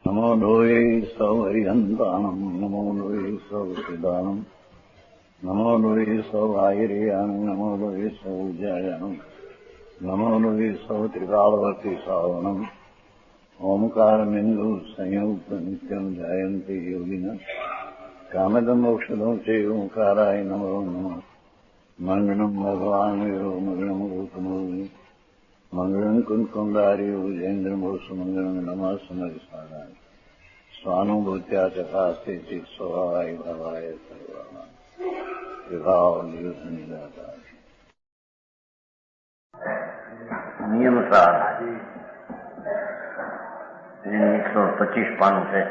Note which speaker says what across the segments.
Speaker 1: नमो लोये सौहरिहन्तानम् नमो लोये सौसिदानम् नमो लोये सौभागिर्यानम् नमो लोये सौजयानम् नमो लोये सौत्रिकालवर्ति सावनम् ओंकारमिन्दु संयुक्त नित्यम् जायन्ते योगिनः कामदम् औषधम् च ओंकाराय नमो नमः मङ्गलम् भगवान् वीरो मङ्गलम् गौतमोऽग्नि मङ्गलम् कुन्कुण्डारि उजेन्द्रमोसुमङ्गलम् नमः समरिसाराय स्वानुभूत्या चकास्ते चित् स्वभावाय भावाय सर्वाणाम् विभाव नियुद्धनिदाता
Speaker 2: नियम सार 125 પાનું છે.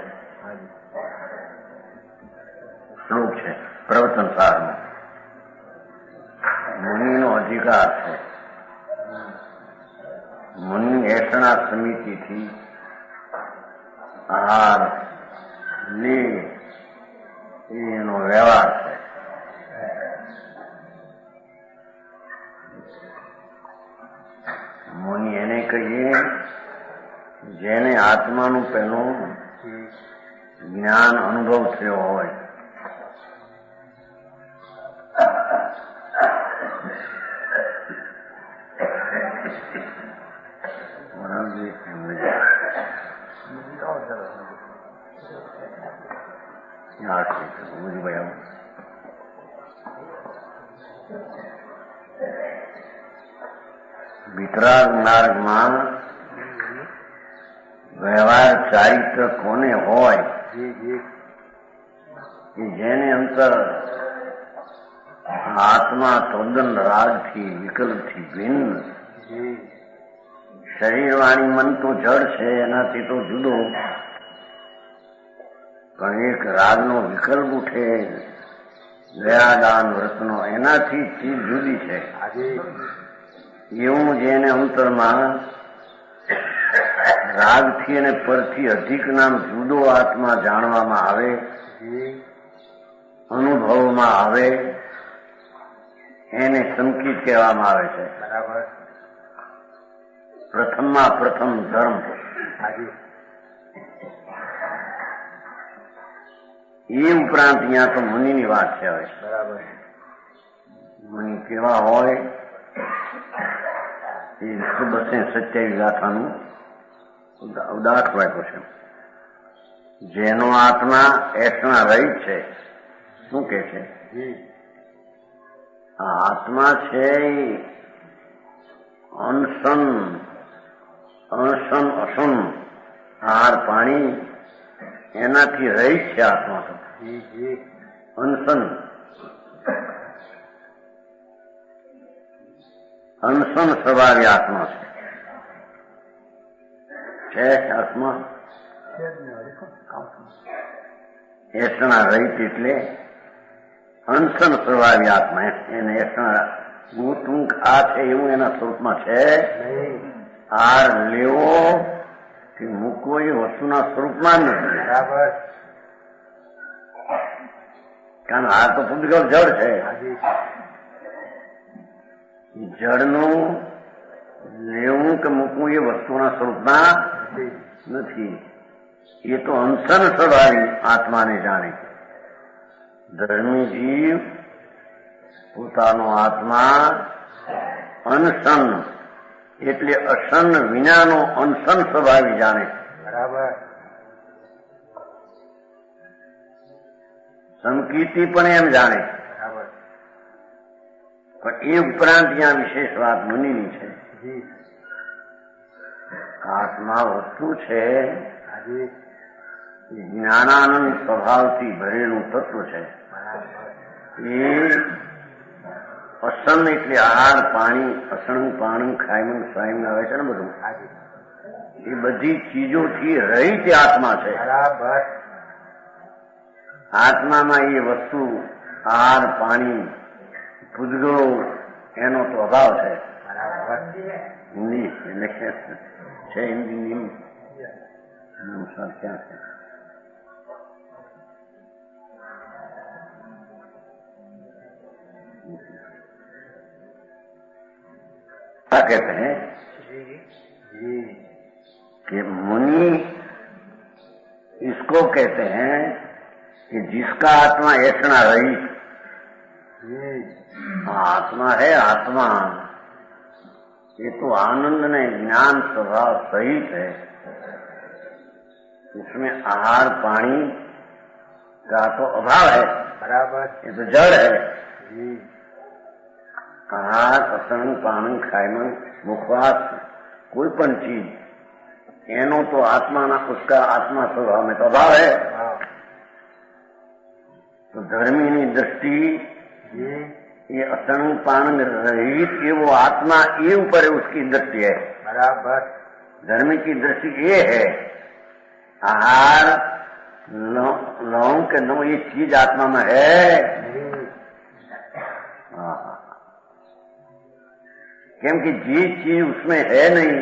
Speaker 2: શ્લોક છે પ્રવચન સારનો. મુનિનો અધિકાર છે. મુનિ એષણા સમિતિથી આહાર લે એનો વ્યવહાર છે. મુનિ એને કહીએ જેને આત્માનું પહેલું જ્ઞાન અનુભવ થયો હોય. વિતરાગ માર્ગમાં વ્યવહાર ચારિત્ર કોને હોય કે જેને અંતર આત્મા તદ્દન રાગથી વિકલ્પથી ભિન્ન. શરીર વાણી મન તો જડ છે, એનાથી તો જુદો, પણ એક રાગનો વિકલ્પ ઉઠે દયાદાન વ્રતનો, એનાથી ચીજ જુદી છે. એવું જેને અંતરમાં રાગથી અને પરથી અધિક નામ જુદો આત્મા જાણવામાં આવે, અનુભવમાં આવે, એને સંકિત કહેવામાં આવે છે. બરાબર. પ્રથમમાં પ્રથમ ધર્મ. એ ઉપરાંત અહીંયા તો મુનિની વાત છે. હવે બરાબર મુનિ કેવા હોય એ 127 ગાથાનું દાખલો આપ્યો છે. જેનો આત્મા એષણા રહિત છે. શું કે છે? આ આત્મા છે અનશન અસન આહાર પાણી એનાથી રહિત છે. આત્મા તો અનશન સ્વભાવી આત્મા છે. આત્મા એષણા રહિત એટલે અનશન સ્વભાવી આત્મા. એને એષણા ટૂંક આ છે એવું એના સ્વરૂપમાં છે. આહાર લેવો કે મૂકવો એ વસ્તુના સ્વરૂપમાં નથી. બરાબર. કારણ આ તો પૂતગલ જળ છે. જળનું લેવું કે મૂકવું એ વસ્તુના સ્વરૂપમાં નથી. એ તો અંશન સ્વભાવી આત્માને જાણે. ધર્મી જીવ પોતાનો આત્મા અનશન એટલે અસન વિનાનો અનશન સ્વભાવી જાણે. બરાબર. સંકીર્તિ પણ એમ જાણે. બરાબર. પણ એ ઉપરાંત ત્યાં વિશેષ વાત મુનિની છે. આત્મા વસ્તુ છે જ્ઞાનાનંદ સ્વભાવથી ભરેલું તત્વ છે. એ અસન એટલે આહાર પાણી, અસણ પાણી, ખાયમન સ્વાયમન આવે છે ને બધું, એ બધી ચીજોથી રહિત આત્મા છે. બરાબર. આત્મામાં એ વસ્તુ આહાર પાણી પૂતગળો એનો તો અભાવ છે. હિન્દી એટલે છે હિન્દી ક્યાં છે? क्या कहते हैं कि मुनि इसको कहते हैं कि जिसका आत्मा ऐसा रहित, आत्मा है आत्मा, ये तो आनंद ने ज्ञान स्वभाव सहित है। इसमें आहार पानी का तो अभाव है,
Speaker 3: बराबर।
Speaker 2: ये तो जड़ है। आहार असंग पान खायमन मुखवास कोई पण चीज एनो तो आत्मा ना, उसका आत्मा स्वभाव में तो अभाव है। तो धर्मी दृष्टि ये असंग पान रहित ये वो आत्मा ये ऊपर है, उसकी दृष्टि है
Speaker 3: बराबर।
Speaker 2: धर्मी की दृष्टि ये है आहार लौंग के नो ये चीज आत्मा में है। क्योंकि जी चीज उसमें है नहीं,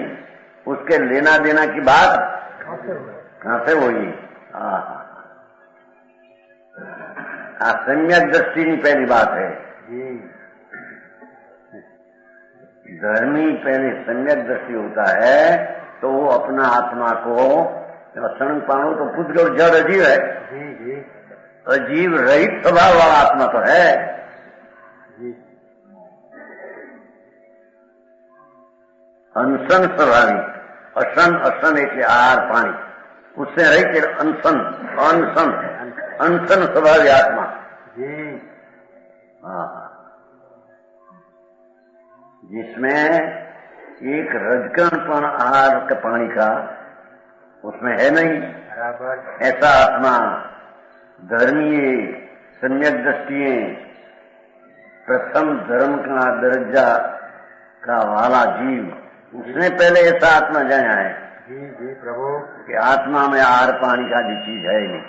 Speaker 2: उसके लेना देना की बात कहां से होगी। सम्यक दृष्टि नहीं पहली बात है। धर्मी पहले सम्यक दृष्टि होता है तो वो अपना आत्मा को असंग पाणु तो पुद्गल जड़ अजीव है, अजीव रहित स्वभाव वाला आत्मा तो है। अनशन स्वभावी, असन असन એટલે आहार पानी, उससे रहित अनशन अनशन अनशन स्वभावी आत्मा। जिसमें एक रजकणपण आहार के पानी का उसमें है नहीं,
Speaker 3: बराबर।
Speaker 2: ऐसा आत्मा धर्मी सम्यक दृष्टि प्रथम धर्म का दर्जा का वाला जीव, उसने पहले ऐसा आत्मा जाना है
Speaker 3: जी प्रभु
Speaker 2: कि आत्मा में आहार पानी का भी चीज है ही नहीं।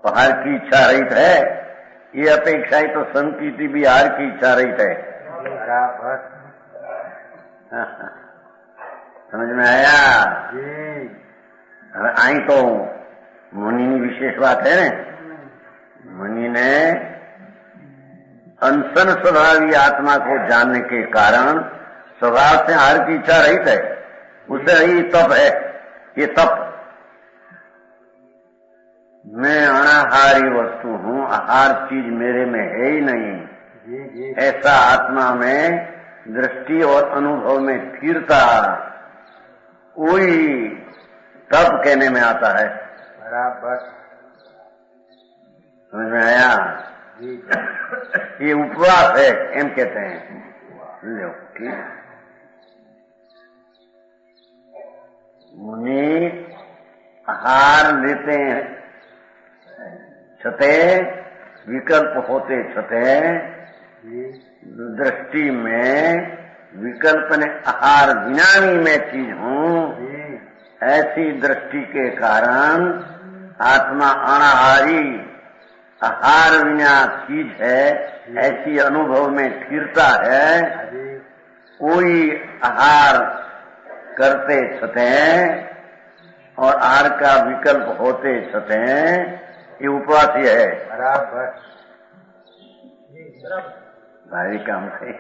Speaker 2: आहार की इच्छा रहित है, ये अपेक्षा ही तो संकीर्ति भी आहार की इच्छा रहित है।
Speaker 3: बराबर।
Speaker 2: समझ में आया।
Speaker 3: जी
Speaker 2: आई तो मुनि की विशेष बात है न, मुनि ने अनशन स्वभावी आत्मा को जानने के कारण स्वभाव से आहार की इच्छा रहित है, उसे ही तप है। ये तप मैं अनाहारी वस्तु हूँ, आहार चीज मेरे में है ही नहीं, ऐसा आत्मा में दृष्टि और अनुभव में स्थिरता वही तप कहने में आता है।
Speaker 3: बराबर।
Speaker 2: समझ में आया। ये उपवास है एम कहते हैं। लो मुनि आहार लेते छते, विकल्प होते छते, दृष्टि में विकल्प ने आहार विनानी में चीज हूँ, ऐसी दृष्टि के कारण आत्मा अनाहारी आहार विना चीज है, ऐसी अनुभव में स्थिरता है। कोई आहार करते छते और आहार का विकल्प होते छते, ये उपवास ही है।
Speaker 3: बराबर।
Speaker 2: भारी काम है।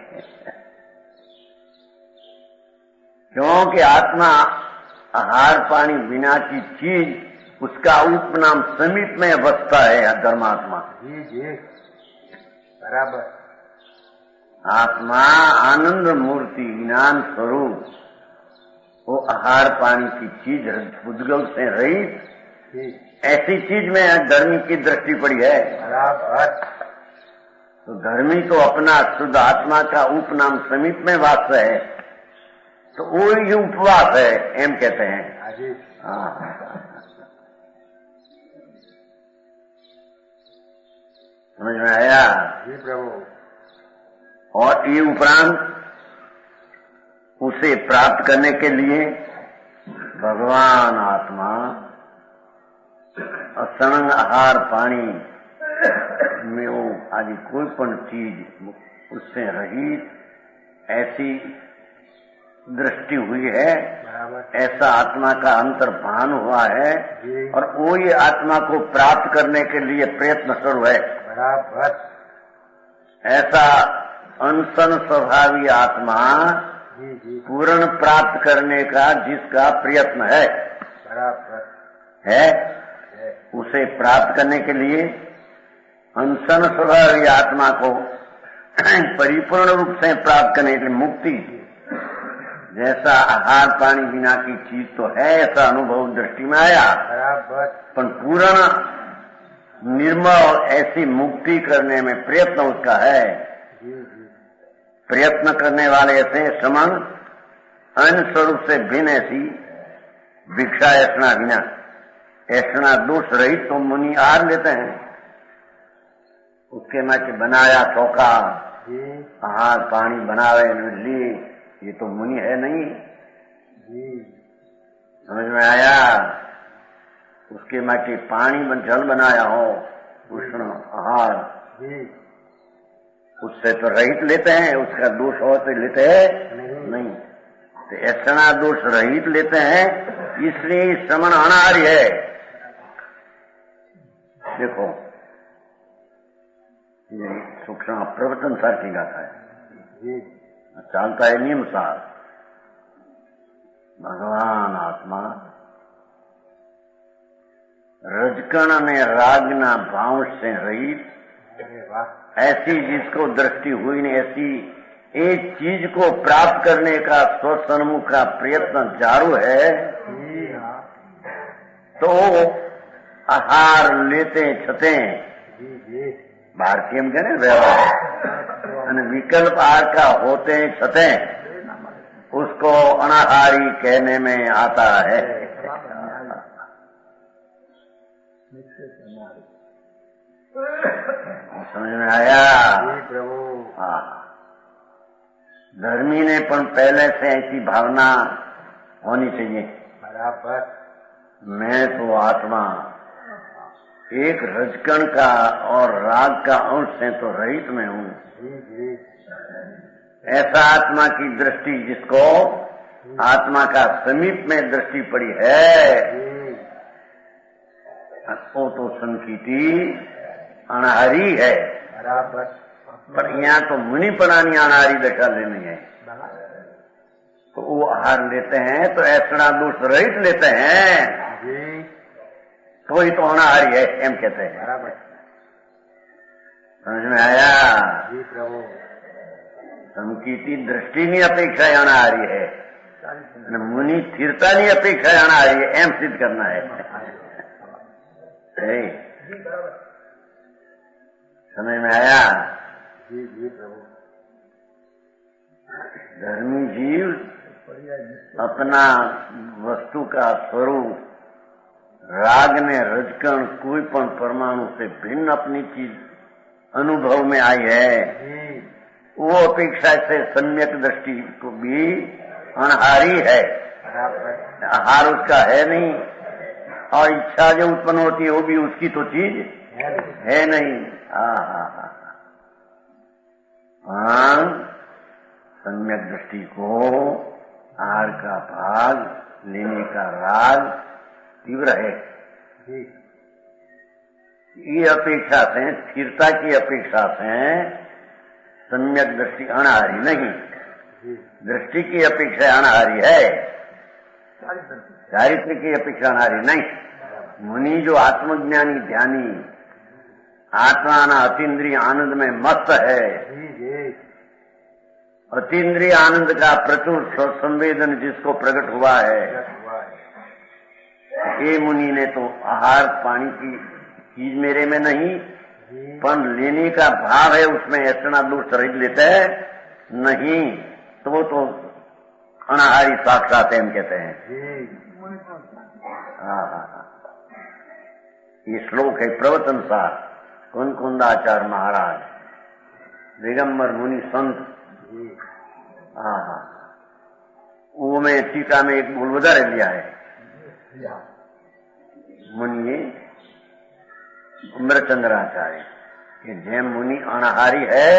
Speaker 2: क्योंकि आत्मा आहार पानी बिना की चीज, उसका उपनाम समीप में बसता है धर्मात्मा।
Speaker 3: जी बराबर।
Speaker 2: आत्मा आनंद मूर्ति ज्ञान स्वरूप, वो आहार पानी की चीज उद्गल से रहित ऐसी चीज में धर्मी की दृष्टि पड़ी है।
Speaker 3: बराबर।
Speaker 2: तो धर्मी तो अपना शुद्ध आत्मा का उपनाम समीप में वास है, तो वो ही उपवास है एम कहते हैं। समझ में आया।
Speaker 3: जी प्रभु।
Speaker 2: और ये उपरांत उसे प्राप्त करने के लिए भगवान आत्मा असंग आहार पानी में वो आदि कोई पण चीज उससे रहित ऐसी दृष्टि हुई है, ऐसा आत्मा का अंतर्भान हुआ है और वो ये आत्मा को प्राप्त करने के लिए प्रयत्न शुरू है।
Speaker 3: बराबर।
Speaker 2: ऐसा अनशन स्वभावी आत्मा पूर्ण प्राप्त करने का जिसका प्रयत्न है,
Speaker 3: बराबर
Speaker 2: है।
Speaker 3: है।
Speaker 2: उसे प्राप्त करने के लिए अनशन स्वभावी आत्मा को परिपूर्ण रूप से प्राप्त करने के लिए मुक्ति, जैसा आहार पानी बिना की चीज तो है, ऐसा अनुभव दृष्टि में आया,
Speaker 3: बराबर
Speaker 2: पर पूर्ण निर्मल ऐसी मुक्ति करने में प्रयत्न उसका है।
Speaker 3: जी जी
Speaker 2: प्रयत्न करने वाले ऐसे समन अन्य स्वरूप से भिन्न ऐसी भिक्षा ऐसा बिना ऐसा दोष रहित तो मुनि आहार लेते हैं। उसके में बनाया चौका
Speaker 3: जी
Speaker 2: आहार पानी बनावे लिए, ये तो मुनि है नहीं।
Speaker 3: जी
Speaker 2: समझ में आया? उसके में के पानी जल बनाया हो, उष्ण आहार,
Speaker 3: जी
Speaker 2: उससे तो रहित लेते हैं, उसका दोष हो तो लेते हैं नहीं। तो ऐसा दोष रहित लेते हैं, इसलिए श्रवण अनाहारी है। देखो ये सूक्ष्म प्रवचन सार की गाथा है,
Speaker 3: जी
Speaker 2: चालता है नियम सार। भगवान आत्मा रजकण ने रागना भाव से रहित,
Speaker 3: अरे वाह
Speaker 2: ऐसी जिसको दृष्टि हुई नहीं, ऐसी एक चीज को प्राप्त करने का स्वसन्मुख का प्रयत्न चालू है,
Speaker 3: जी हाँ
Speaker 2: तो आहार लेते छते
Speaker 3: जी जी
Speaker 2: भारतीय में कहने व्यवहार विकल्प आहार का होते छते उसको अनाहारी कहने में आता है। समझ में आया?
Speaker 3: जी प्रभु
Speaker 2: हाँ, धर्मी ने पण पहले से ऐसी भावना होनी चाहिए,
Speaker 3: बराबर
Speaker 2: मैं तो आत्मा एक रजकण का और राग का अंश से तो रहित में हूँ।
Speaker 3: जी जी
Speaker 2: ऐसा आत्मा की दृष्टि जिसको आत्मा का समीप में दृष्टि पड़ी है,
Speaker 3: जी
Speaker 2: वो तो संकीर्ति अनाहारी है।
Speaker 3: बराबर
Speaker 2: पर यहाँ तो मुनि परानी अनाहारी दशा लेनी है, तो वो आहार लेते हैं तो ऐसा दोष रहित लेते हैं,
Speaker 3: जी
Speaker 2: तो ही तो अनाहारी है एम कहते हैं।
Speaker 3: बराबर
Speaker 2: समझ में आया?
Speaker 3: जी प्रभु
Speaker 2: संकीर्ति दृष्टि ની अपेक्षा अनाहारी है, मुनि स्थिरता ની अपेक्षा अनाहारी है, एम सिद्ध करना है। समझ में आया?
Speaker 3: जी जी प्रभु
Speaker 2: धर्मी जीव अपना वस्तु का स्वरूप राग ने रजकण कोई पण परमाणु से भिन्न अपनी चीज अनुभव में आई है,
Speaker 3: जी
Speaker 2: वो अपेक्षा से सम्यक दृष्टि को भी अनहारी है।
Speaker 3: बराबर
Speaker 2: आहार उसका है नहीं, और इच्छा जो उत्पन्न होती है वो भी उसकी तो चीज है नहीं। हाँ, सम्यक दृष्टि को आहार का भाग लेने का राग तीव्र है।
Speaker 3: जी
Speaker 2: ये अपेक्षा से, स्थिरता की अपेक्षा से सम्यक दृष्टि अनाहारी नहीं,
Speaker 3: जी
Speaker 2: दृष्टि की अपेक्षा अनाहारी है, चारित्र की अपेक्षा अनाहारी नहीं। मुनि जो आत्मज्ञानी ध्यानी आत्मा अतीन्द्रिय आनंद में मस्त है,
Speaker 3: जी जी
Speaker 2: अतीन्द्रिय आनंद का प्रचुर संवेदन जिसको प्रकट हुआ है,
Speaker 3: हुआ है
Speaker 2: ये मुनि ने तो आहार पानी की चीज मेरे में नहीं,
Speaker 3: जी
Speaker 2: पर लेने का भाव है उसमें ऐसा दोष रहित लेते हैं नहीं, तो वो तो अनाहारी साक्षात एम कहते हैं।
Speaker 3: जी
Speaker 2: ये श्लोक है प्रवचन सार कुंदाचार्य महाराज दिगंबर मुनि संत।
Speaker 3: जी
Speaker 2: वो मैं टीका में एक बोल વધારે लिया है। मुनि अमृतचंद्राचार्य कि जेम मुनि अनाहारी है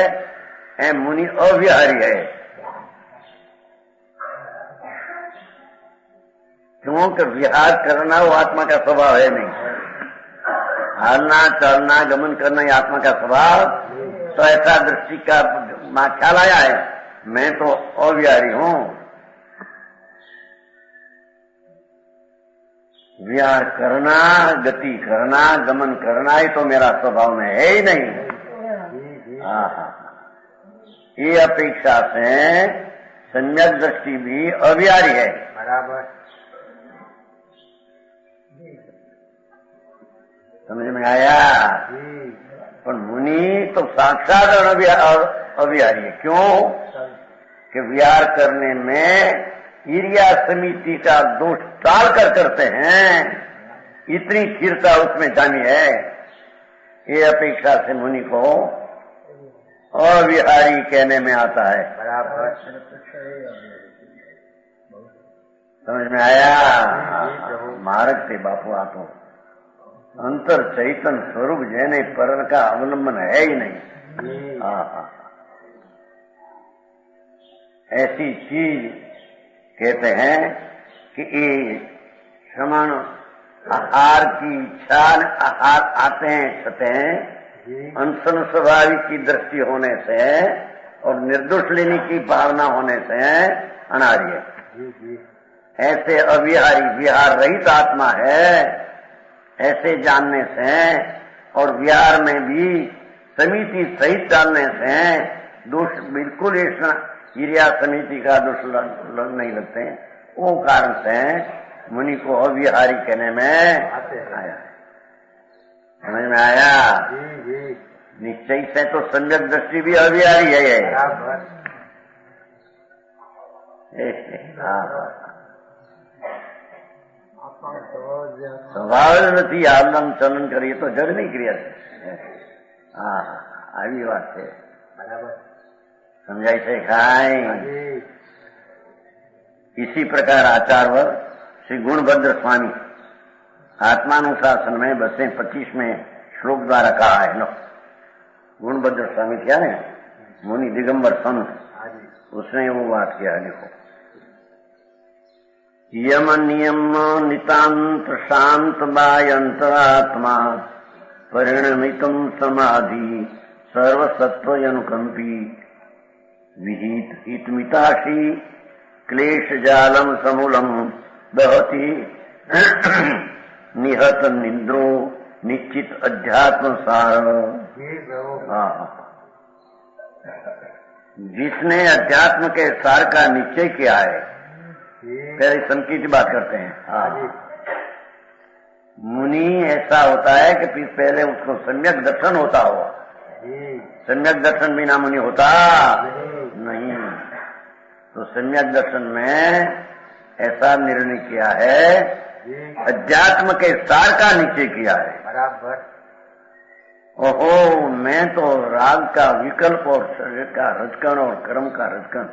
Speaker 2: एम मुनि अविहारी है, क्योंकि विहार करना वो आत्मा का स्वभाव है नहीं, हालना चलना गमन करना ये आत्मा का स्वभाव। तो ऐसा दृष्टि का ख्याल आया है, मैं तो अविहारी हूं, विहार करना, गति करना, गमन करना ही तो मेरा स्वभाव में है ही नहीं। ये अपेक्षा से सम्यक दृष्टि भी अविहारी है।
Speaker 3: बराबर।
Speaker 2: समझ में आया? पर मुनि तो साक्षात अविहारी है। क्यों? कि विहार करने में ईर्ष्या समिति का दोष टाल कर करते हैं, इतनी स्थिरता उसमें जानी है। ये अपेक्षा से मुनि को अविहारी कहने में आता है।
Speaker 3: बराबर।
Speaker 2: समझ में आया? मार्ग से बापू आप अंतर चैतन स्वरूप जैने पर का अवलंबन है ही नहीं। ऐसी चीज कहते हैं कि ये श्रवण आहार की इच्छा, आहार आते हैं छते हैं, अनशन स्वाभाविक की दृष्टि होने से और निर्दोष लेने की भावना होने से अनार्य। ऐसे अविहारी विहार रहित आत्मा है, ऐसे जानने से और विहार में भी समिति सहित जानने से दोष बिल्कुल ईर्ष्या समिति का दोष नहीं लगते हैं। वो कारण से मुनि को अविहारी कहने में आया। समझ में आया? निश्चय से तो सम्यक दृष्टि भी अविहारी है। સ્વભાવ નથી આલમ ચલન કરીએ તો જગની ક્રિયા છે। આવી વાત છે।
Speaker 3: बराबर।
Speaker 2: समझाई से खाई। इसी प्रकार आचार्य श्री गुणभद्र स्वामी आत्मानुशासन में 225 में श्लोक द्वारा कहा है। लो, गुणभद्र स्वामी क्या है? मुनि दिगंबर संत, उसने वो बात किया। लिखो, यम नियम नितांत शांत बायंतरात्मा परिणमितम समाधि सर्वसत्व अनुकंपी विहित हितमिताशी क्लेश जालम समूलम दहति निहत निद्रो निश्चित अध्यात्म सार। जिसने अध्यात्म के सार का निश्चय किया है, पहले संकी की बात करते हैं। मुनि ऐसा होता है कि फिर पहले उसको सम्यक दर्शन होता हो। सम्यक दर्शन बिना मुनि होता नहीं। तो सम्यक दर्शन में ऐसा निर्णय किया है, अध्यात्म के सार का निश्चय किया है।
Speaker 3: बराबर।
Speaker 2: ओहो, मैं तो राग का विकल्प और शरीर का रजकण और कर्म का रजकण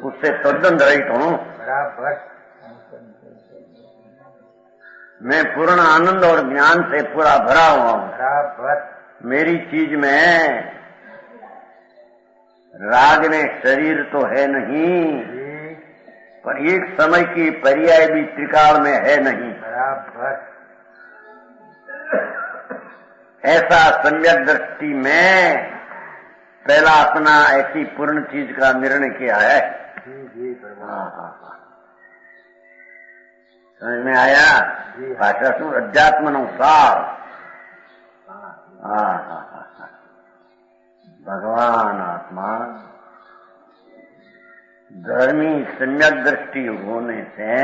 Speaker 2: उससे तद्दन रहित हूँ।
Speaker 3: बराबर।
Speaker 2: मैं पूर्ण आनंद और ज्ञान से पूरा भरा हुआ हूँ।
Speaker 3: बराबर।
Speaker 2: मेरी चीज में राग में शरीर तो है नहीं, पर एक समय की पर्याय भी त्रिकाल में है नहीं।
Speaker 3: बराबर।
Speaker 2: ऐसा सम्यक दृष्टि में पहला अपना ऐसी पूर्ण चीज का निर्णय किया है। समझ में आया? भाषा शु अध्यात्मनुसार। भगवान आत्मा धर्मी सम्यक दृष्टि होने से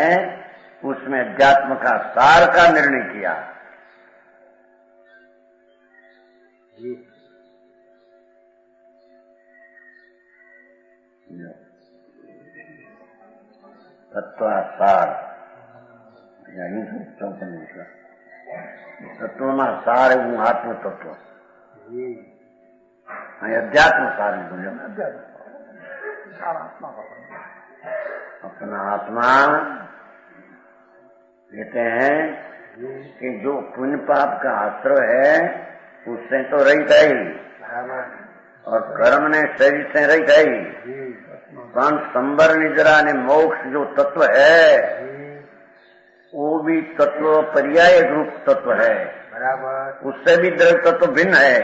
Speaker 2: उसमें अध्यात्म का सार का निर्णय किया। तत्वासार तत्व में सार हूँ आत्म तत्व, अध्यात्म सार अपना आत्मा कहते हैं कि जो पुण्य पाप का आश्रय है उससे तो रहित है ही, और कर्म ने शरीर से रहित है ही। पण संबर निद्रा ने मोक्ष जो तत्व है वो भी तत्व पर्याय रूप तत्व है।
Speaker 3: बराबर।
Speaker 2: उससे भी द्रव्य तत्व भिन्न है।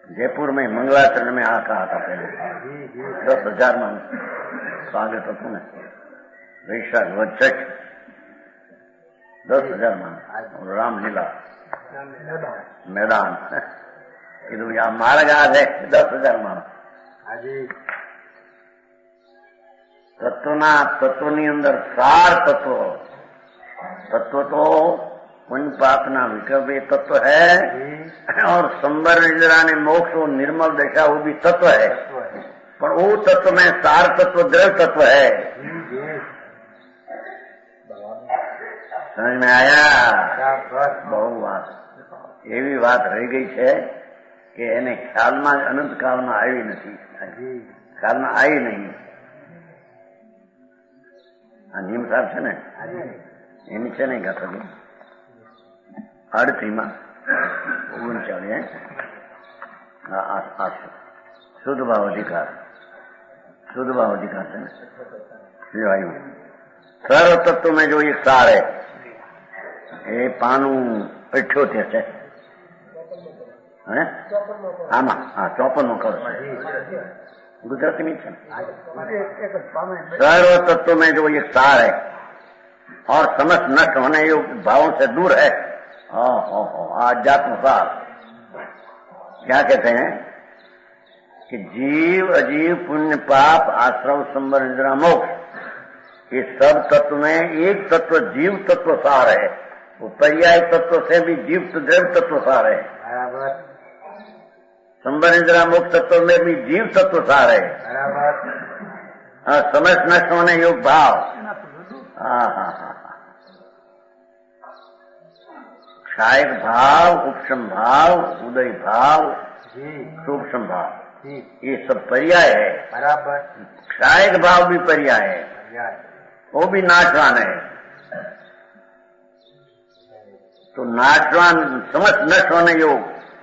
Speaker 2: जयपुर में मंगलाचरण में आ कहा था पहले।
Speaker 3: जी जी
Speaker 2: 10,000 मान स्वागत હતું ને વૈશાખ વચ્ચે 10,000 मान रामलीला मैदान કીધું આ માર્ગ આ છે 10,000 मान
Speaker 3: હાજી
Speaker 2: તત્વની અંદર સાર तत्व तो पुण्य पाप ना विकल्प ये तत्व है और संबर निद्रा ने मोक्ष और निर्मल दशा वो भी तत्व है, पर वो तत्व में सार तत्व द्रव्य तत्व है। समझ में आया? बहु बात एवी बात रही गई है कि એને ખ્યાલમાં અનંત કાળમાં આવી નથી, ખ્યાલમાં આવી નહીં। આ નિયમ સાહેબ છે ને એની છે નહીં ગાતા 38 39 शुद्ध भाव अधिकार है ना वायु सर्व तत्व में जो एक सार है ये पानु 78 છે આમાં 54 કરો गुजराती में सर्व तत्व में जो एक सार है और समस्त नष्ट होने योग्य भावों से दूर है। आध्यात्म सार क्या कहते हैं कि जीव अजीव पुण्य पाप आश्रव संबर निद्रा मोक्ष ये सब तत्व में एक तत्व जीव तत्व सार है, वो पर्याय तत्व से भी जीव द्रव्य तत्व सार है। संबर निद्रा मोक्ष तत्व में भी जीव तत्व सार है। समस्त नष्ट होने योग्य भाव क्षायक भाव उपशम भाव उदय भाव सूक्ष्म भाव ये सब पर्याय है।
Speaker 3: बराबर
Speaker 2: क्षायक भाव भी पर्याय है, वो भी नाशवान है। तो नाशवान समस्त नष्ट होने योग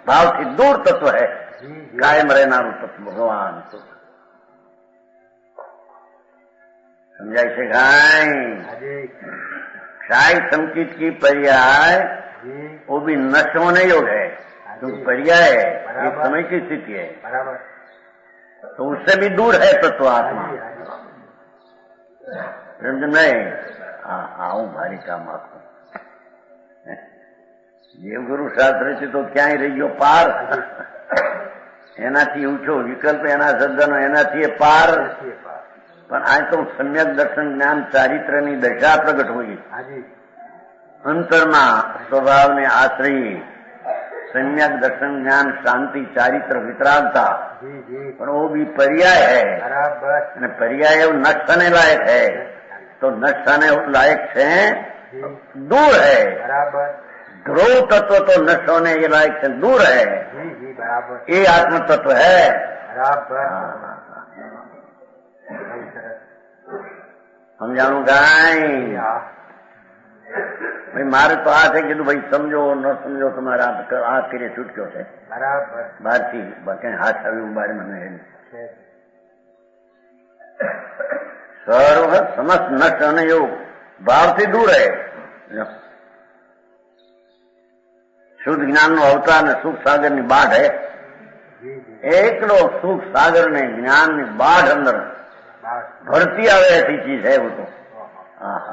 Speaker 2: भाव से दूर तत्व है, कायम रहना तत्व भगवान। समझाई से गाय क्षाय संकित की पर्याय वो भी नष्ट होने योग है, जो पर्याय है एक समय की स्थिति है, तो उससे भी दूर है तत्व आत्मा। नहीं आऊं भारी काम आपको દેવગુરુ શાસ્ત્ર છે તો ક્યાંય રહી ગયો પાર, એનાથી ઊંચો વિકલ્પ એના સદનો એનાથી પાર। પણ આ તો સમ્યક દર્શન જ્ઞાન ચારિત્રની દશા પ્રગટ હોય, અંતરમાં સ્વભાવને આશ્રયી सम्यक दर्शन ज्ञान शांति चारित्र वितरागता, पर वो भी पर्याय है। पर्याय वो नष्ट होने लायक है, तो नष्ट होने लायक से दूर है। ध्रुव तत्व तो नष्ट होने के लायक से दूर है, ये आत्म तत्व है। हम जानू गाय भाई मारे तो आ थे कि भाई समझो न समझो तुम्हारा आ करे छूटक्यो है बार थी बाकी हाथ આવી બારે મને सर्व समस्त नष्ट होने योग भाव से दूर है। शुद्ध ज्ञान नो अवतार ने सुख सागर ની બાઢ है, એકલો સુખ સાગર ने ज्ञान ની બાઢ अंदर भरती आवे ऐसी चीज है वो। तो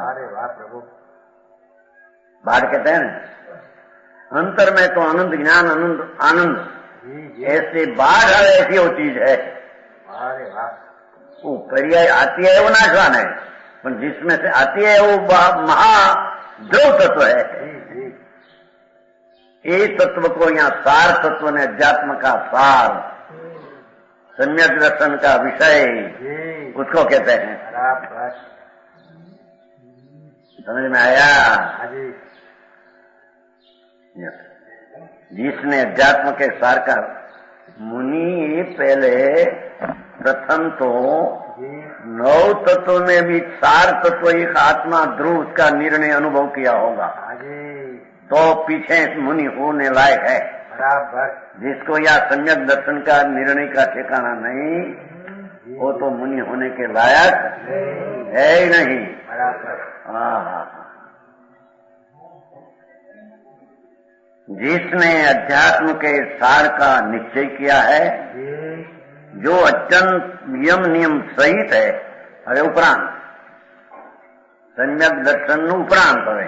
Speaker 3: अरे वाह प्रभु,
Speaker 2: बाढ़ कहते हैं ना, अंतर में तो आनंद ज्ञान आनंद आनंद ऐसे बाढ़ आवे ऐसी वो चीज है।
Speaker 3: अरे वाह,
Speaker 2: वो पर्याय आती है वो नाशवान है, पर जिसमें से आती है वो महाद्रव तत्व है। ये तत्व को यहाँ सार तत्व ने अध्यात्म का सार सम्यक दर्शन का विषय उसको कहते हैं। समझ में आया? जिसने अध्यात्म के सार का मुनि पहले प्रथम तो 9 तत्व में भी सार तत्व एक आत्मा ध्रुव उसका निर्णय अनुभव किया होगा, तो पीछे मुनि होने लायक है। जिसको या सम्यक दर्शन का निर्णय का ठिकाना नहीं, वो तो मुनि होने के लायक है ही नहीं। जिसने अध्यात्म के सार का निश्चय किया है, जो अत्यंत नियम सहित है, अरे उपरांत सम्यक दर्शन उपरांत है,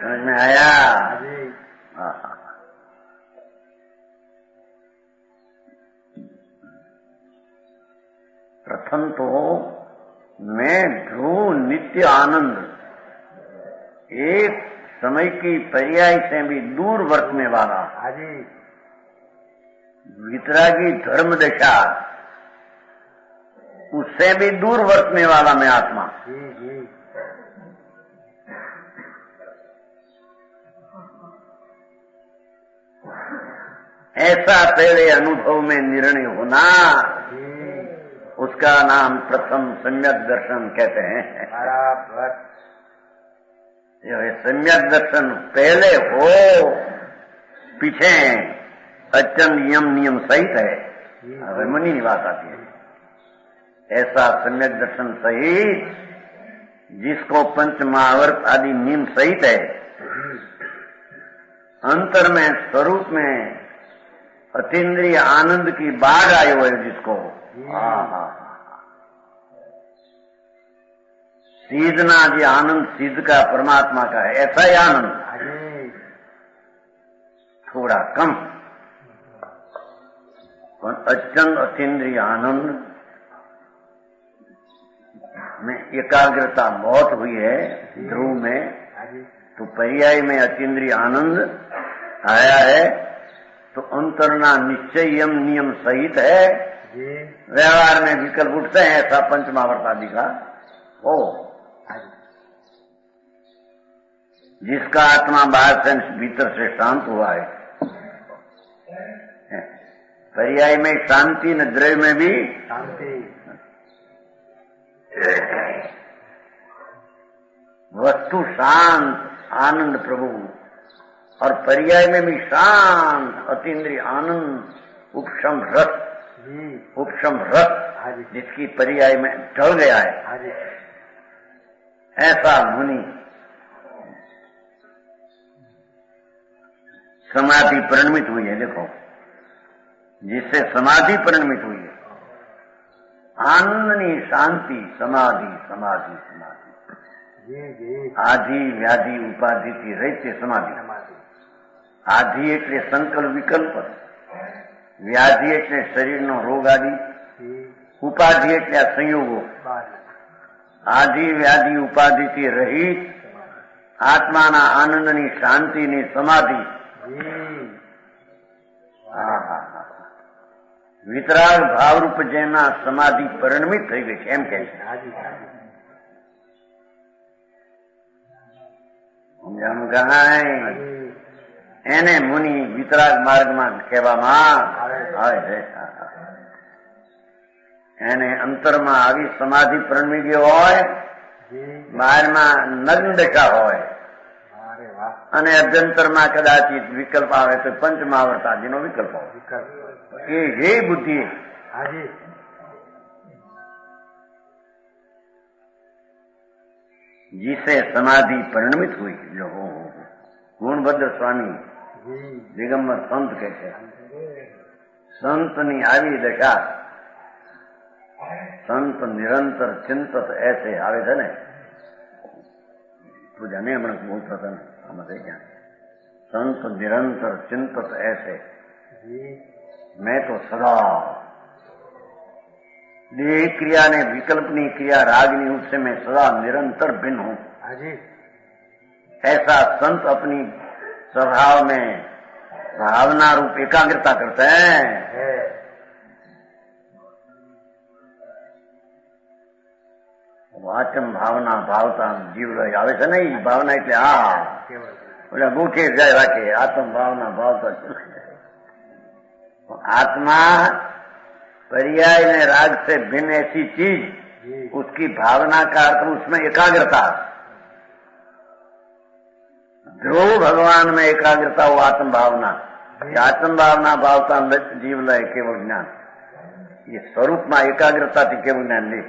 Speaker 2: समझ में आया? प्रथम तो मैं ध्रुव नित्य आनंद, एक समय की पर्याय से भी दूर वर्तने वाला, वितरागी धर्म दशा, उससे भी दूर वर्तने वाला मैं आत्मा। ऐसा पहले अनुभव में निर्णय होना, उसका नाम प्रथम सम्यक दर्शन कहते हैं। सम्यक दर्शन पहले हो, पीछे अत्यंत नियम सहित है, मनी की बात आती है। ऐसा सम्यक दर्शन सहित, जिसको पंच महावर्त आदि नियम सहित है, अंतर में स्वरूप में अतीन्द्रिय आनंद की बाढ़ आई हुई है, जिसको सीधना जी आनंद सिद्ध का परमात्मा का है, ऐसा ही आनंद, थोड़ा कम, पर अत्यंत अतीन्द्रिय आनंद में एकाग्रता बहुत हुई है ध्रुव में, तो पर्याय में अतीन्द्रिय आनंद आया है, तो अंतरना निश्चय नियम सहित है, व्यवहार में विकल्प उठते हैं, ऐसा पंचमावर्त आदि का हो, जिसका आत्मा बाहर से भीतर से शांत हुआ है। पर्याय में शांति न द्रव्य में भी शांति, वस्तु शांत आनंद प्रभु, और पर्याय में भी शांत अतीन्द्रिय आनंद, उपशम रस, जिसकी पर्याय में ढल गया है, ऐसा मुनि समाधि परिणमित हुई है। देखो, जिससे समाधि परिणमित हुई है, आनंदनी शांति समाधि समाधि समाधि, आधि व्याधि उपाधि की रहते समाधि। आधि એટલે સંકલ્પ વિકલ્પ, વ્યાધિ એટલે શરીરનો રોગ આદિ, ઉપાધિ એટલે આ સંયોગો, આધિ વ્યાધિ ઉપાધિથી રહિત આત્માના આનંદની શાંતિની સમાધિ, વિતરાગ ભાવરૂપ જેના સમાધિ પરિણમિત થઈ ગઈ છે, એમ કહે છે। સમજાણું કહાય? એને મુનિ વિતરાગ માર્ગમાં કહેવામાં આવે છે। એને અંતરમાં આવી સમાધિ પરિણમી ગયો હોય, બહારમાં નગ્ન દશા હોય, અને અભ્યંતરમાં કદાચિત વિકલ્પ આવે તો પંચમાવર્ત આદિનો વિકલ્પ આવે, એ હે બુદ્ધિ, जिसे समाधि परिणमित हुई, जो गुणभद्र स्वामी दिगंबर संत कहते हैं, संतनी આવી દશા, સંત નિરંતર ચિંતત ऐसे આવે છે ને, પૂજા ને હમણાં બોલતા હતા ને, આમાં થઈ ગયા, संत निरंतर चिंतत ऐसे, मैं तो सदा देह क्रिया ने विकल्पनी क्रिया रागनी, उससे मैं सदा निरंतर भिन्न हूं। ऐसा संत अपनी स्वभाव में भावना रूप एकाग्रता करते हैं। वाचम भावना भावता जीव आवे છે ને, भावना એટલે આ ઓલા ગોઠે જાય રાખે, आत्म भावना भावता। आत्मा पर्याय में राग से भिन्न ऐसी चीज, उसकी भावना का अर्थ उसमें एकाग्रता। ध्रुव भगवान में एकाग्रता हो आत्म भावना, आत्म भावना भावता जीव लय केवल ज्ञान, ये स्वरूप में एकाग्रता थी केवल ज्ञान ले।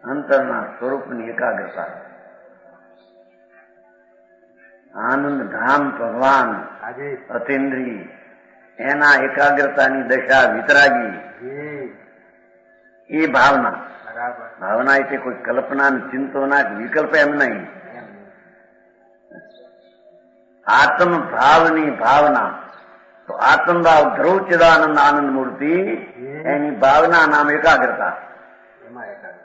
Speaker 2: અંતરના સ્વરૂપની એકાગ્રતા, આનંદ ધામ ભગવાન
Speaker 3: હાજી
Speaker 2: અતિન્દ્રિય એના એકાગ્રતાની દશા વિતરાગી
Speaker 3: જી
Speaker 2: એ ભાવના.
Speaker 3: બરાબર
Speaker 2: ભાવના એટલે કોઈ કલ્પના ચિંતોના વિકલ્પ એમ નહીં. આત્મ ભાવની ભાવના તો આત્મભાવ ધ્રુવ ચિદાનંદ આનંદ મૂર્તિ એની ભાવના નામ એકાગ્રતા.
Speaker 3: એમાં એકાગ્રતા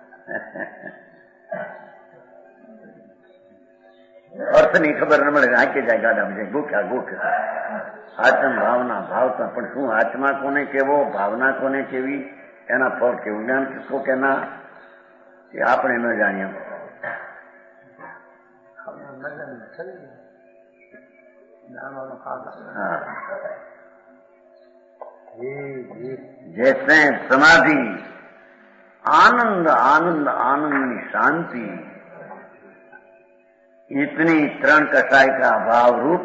Speaker 2: અર્થની ખબર ન મળે, આંકે જાય ગાડા જાય ગોખ્યા ગોખ્યા. આત્મ ભાવના ભાવતા પણ શું આત્મા કોને કેવો, ભાવના કોને કેવી, એના ફળ કેવું, જ્ઞાન કિસકો કે ના એ આપણે ન જાણીએ. हाँ। जैसे समाधि आनंद आनंद आनंद शांति, इतनी तरण कसाई का अभाव रूप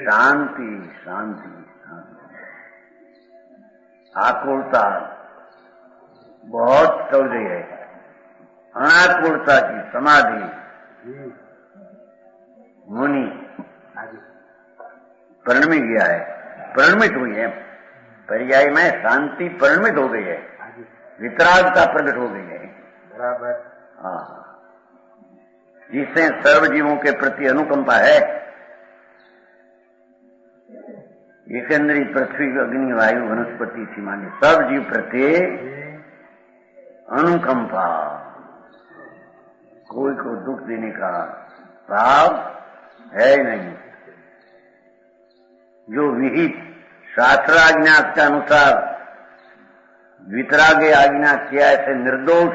Speaker 2: शांति शांति आकुलता बहुत चल रही है. अनाकुलता की समाधि मुनि परिणमी गया है, परिणमित हुई है. पर्याय में शांति परिणमित हो गई है, वितरागता प्रकट हो गई है.
Speaker 3: बराबर
Speaker 2: हाँ, जिससे सर्व जीवों के प्रति अनुकंपा है. एकंदरी पृथ्वी अग्नि वायु वनस्पति थी मानी सब जीव प्रति अनुकंपा, कोई को दुख देने का भाव है नहीं. जो विहित शास्त्र आज्ञा के अनुसार वितरागे आज्ञा किया ऐसे निर्दोष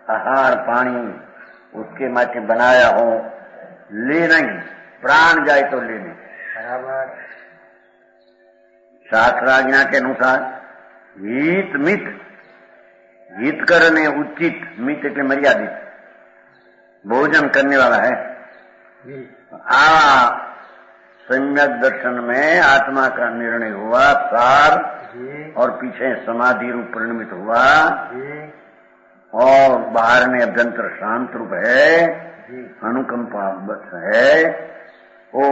Speaker 2: आहार पानी उसके माथे बनाया हो, ले नहीं, प्राण जाए तो ले नहीं.
Speaker 3: बराबर
Speaker 2: शास्त्र आज्ञा के अनुसार हित मित, हित करने उचित, मित એટલે मर्यादित भोजन करने वाला है. सम्यक दर्शन में आत्मा का निर्णय हुआ सार, और पीछे समाधि रूप परिणमित हुआ, और बाहर में अभ्यंतर शांत रूप है, अनुकंपा बस है. ओ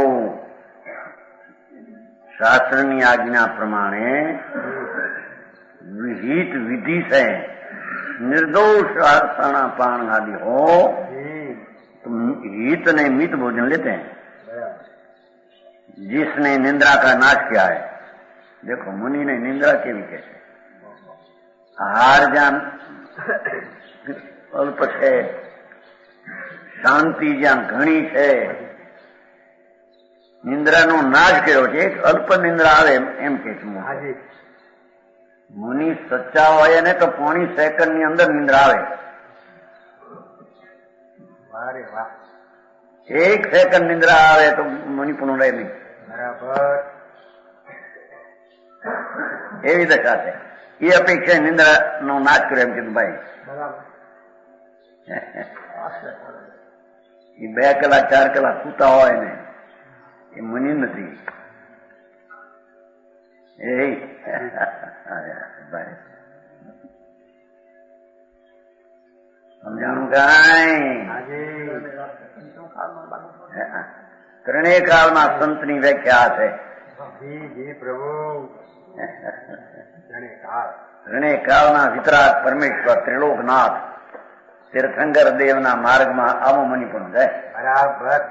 Speaker 2: शास्त्रनी आज्ञा प्रमाणे विहित विधि से निर्दोष प्राण आदि हो तो हित ने मित भोजन लेते हैं. जिसने निंद्रा का नाश किया है, देखो मुनि ने निंद्रा के भी कैसे आहार जान अल्प है, शांति जान घणी है, નિંદ્રાનો નાશ કર્યો છે. એક અલ્પ નિંદ્રા આવે એમ કે છે મુનિ. સચ્ચા હોય ને તો પોણી સેકન્ડ ની અંદર નિંદ્રા આવે. એક સેકન્ડ નિંદ્રા આવે તો મુનિ પણ રહે નહીં.
Speaker 3: બરાબર
Speaker 2: એવી દશા છે. એ અપેક્ષા નિંદ્રા નો નાશ કર્યો એમ કીધું ભાઈ. એ 2 કલાક 4 કલાક સૂતા હોય ને એ મુનિ નથી. એ સમજાણું કાંઈ? ત્રણેય કાળમાં સંતની વ્યાખ્યા છે.
Speaker 3: પ્રભુ
Speaker 2: ત્રણેય કાળના વિતરાગ પરમેશ્વર ત્રિલોકનાથ તીર્થંકર દેવના માર્ગમાં આવો મુનિ પણ જાય.
Speaker 3: બરાબર